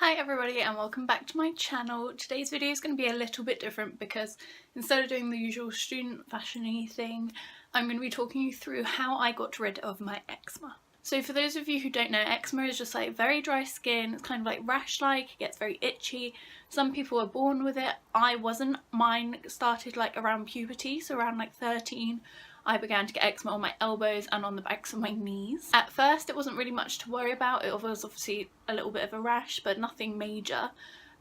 Hi everybody and welcome back to my channel. Today's video is going to be a little bit different because instead of doing the usual student fashion-y thing, I'm going to be talking you through how I got rid of my eczema. So for those of you who don't know, eczema is just like very dry skin. It's kind of like rash-like, it gets very itchy. Some people are born with it. I wasn't. Mine started like around puberty, so around like 13. I began to get eczema on my elbows and on the backs of my knees. At first it wasn't really much to worry about. It was obviously a little bit of a rash, but nothing major.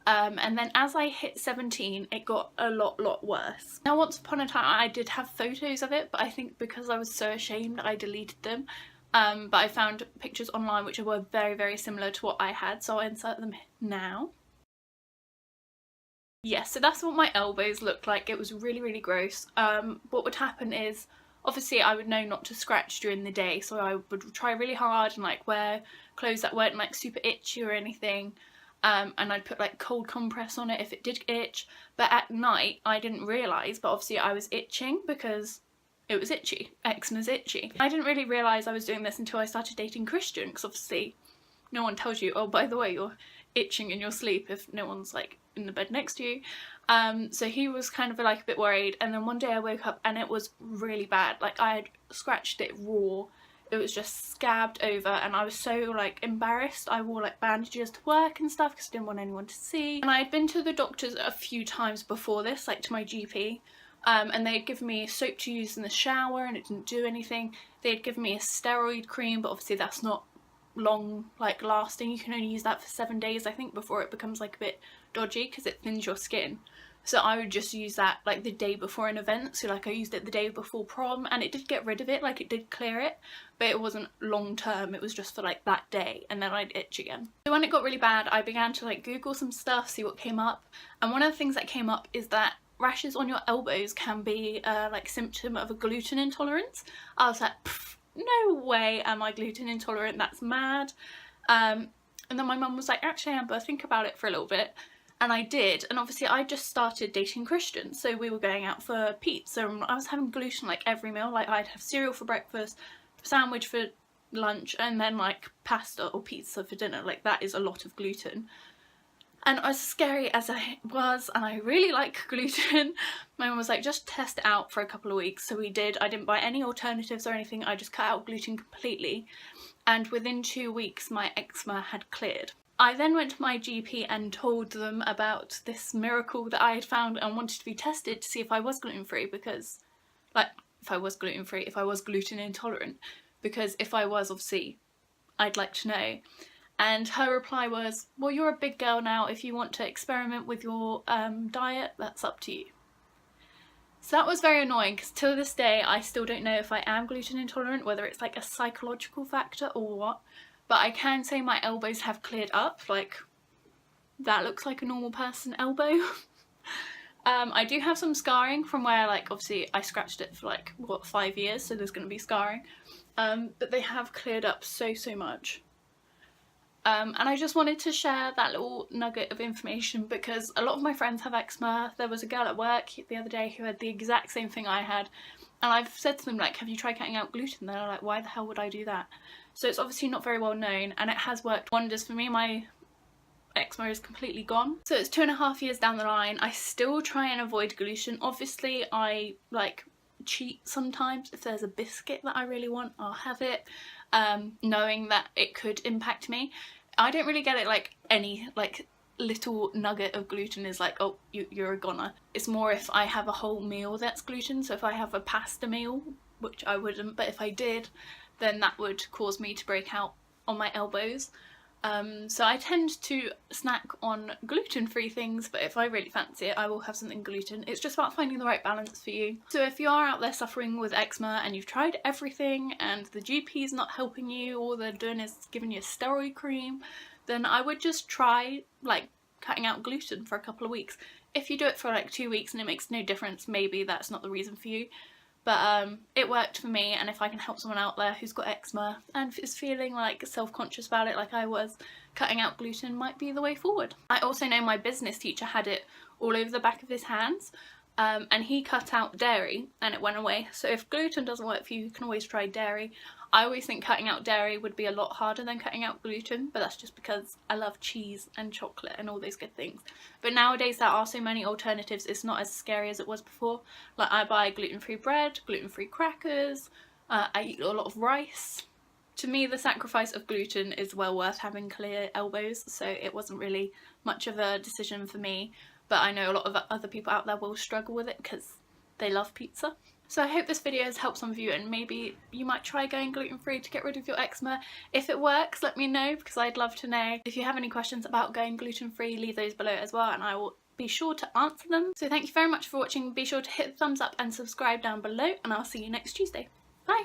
And then as I hit 17 it got a lot worse. Now once upon a time I did have photos of it, but I think because I was so ashamed I deleted them. But I found pictures online which were very similar to what I had, so I'll insert them now. Yes, so that's what my elbows looked like. It was really gross. What would happen is, obviously I would know not to scratch during the day, so I would try really hard and like wear clothes that weren't like super itchy or anything, and I'd put like cold compress on it if it did itch. But at night I didn't realise, but obviously I was itching because it was itchy. Eczema's itchy. I didn't really realise I was doing this until I started dating Christian, because obviously no one tells you, oh by the way you're itching in your sleep, if no one's like in the bed next to you. So he was kind of like a bit worried, and then one day I woke up and it was really bad. Like I had scratched it raw, it was just scabbed over, and I was so like embarrassed. I wore like bandages to work and stuff because I didn't want anyone to see. And I had been to the doctors a few times before this, like to my GP, and they'd given me soap to use in the shower and it didn't do anything. They'd given me a steroid cream, but obviously that's not long like lasting. You can only use that for 7 days I think before it becomes like a bit dodgy because it thins your skin. So I would just use that like the day before an event, so like I used it the day before prom, and it did get rid of it, like it did clear it, but it wasn't long term. It was just for like that day, and then I'd itch again. So when it got really bad I began to like Google some stuff, see what came up, and one of the things that came up is that rashes on your elbows can be like symptom of a gluten intolerance. I was like, no way am I gluten intolerant, that's mad. And then my mum was like, actually Amber, think about it for a little bit. And I did, and obviously I just started dating Christian, so we were going out for pizza and I was having gluten like every meal. Like I'd have cereal for breakfast, sandwich for lunch, and then like pasta or pizza for dinner. Like that is a lot of gluten. And as scary as I was, and I really like gluten, my mum was like, just test it out for a couple of weeks. So we did. I didn't buy any alternatives or anything, I just cut out gluten completely, and within 2 weeks my eczema had cleared. I then went to my GP and told them about this miracle that I had found and wanted to be tested to see if I was gluten-free, because like if I was gluten intolerant, because if I was, obviously I'd like to know. And her reply was, well, you're a big girl now, if you want to experiment with your diet, that's up to you. So that was very annoying, because till this day I still don't know if I am gluten intolerant, whether it's like a psychological factor or what. But I can say my elbows have cleared up, like that looks like a normal person elbow. I do have some scarring from where like obviously I scratched it for like what, 5 years, so there's going to be scarring. But they have cleared up so much. And I just wanted to share that little nugget of information because a lot of my friends have eczema. There was a girl at work the other day who had the exact same thing I had, and I've said to them like, have you tried cutting out gluten? They're like, why the hell would I do that? So it's obviously not very well known, and it has worked wonders for me. My eczema is completely gone. So it's 2.5 years down the line. I still try and avoid gluten. Obviously I like cheat sometimes. If there's a biscuit that I really want, I'll have it, knowing that it could impact me. I don't really get it like any like little nugget of gluten is like, oh, you're a goner. It's more if I have a whole meal that's gluten. So if I have a pasta meal, which I wouldn't, but if I did, then that would cause me to break out on my elbows. So I tend to snack on gluten-free things, but if I really fancy it I will have something gluten. It's just about finding the right balance for you. So if you are out there suffering with eczema and you've tried everything and the GP's not helping you, all they're doing is giving you a steroid cream, then I would just try like cutting out gluten for a couple of weeks. If you do it for like 2 weeks and it makes no difference, maybe that's not the reason for you. But it worked for me, and if I can help someone out there who's got eczema and is feeling like self-conscious about it like I was, cutting out gluten might be the way forward. I also know my business teacher had it all over the back of his hands, and he cut out dairy and it went away. So if gluten doesn't work for you, you can always try dairy. I always think cutting out dairy would be a lot harder than cutting out gluten, but that's just because I love cheese and chocolate and all those good things. But nowadays there are so many alternatives, it's not as scary as it was before. Like I buy gluten-free bread, gluten-free crackers, I eat a lot of rice. To me, the sacrifice of gluten is well worth having clear elbows, so it wasn't really much of a decision for me. But I know a lot of other people out there will struggle with it because they love pizza. So I hope this video has helped some of you, and maybe you might try going gluten-free to get rid of your eczema. If it works, let me know, because I'd love to know. If you have any questions about going gluten-free, leave those below as well, and I will be sure to answer them. So thank you very much for watching. Be sure to hit the thumbs up and subscribe down below, and I'll see you next Tuesday. Bye!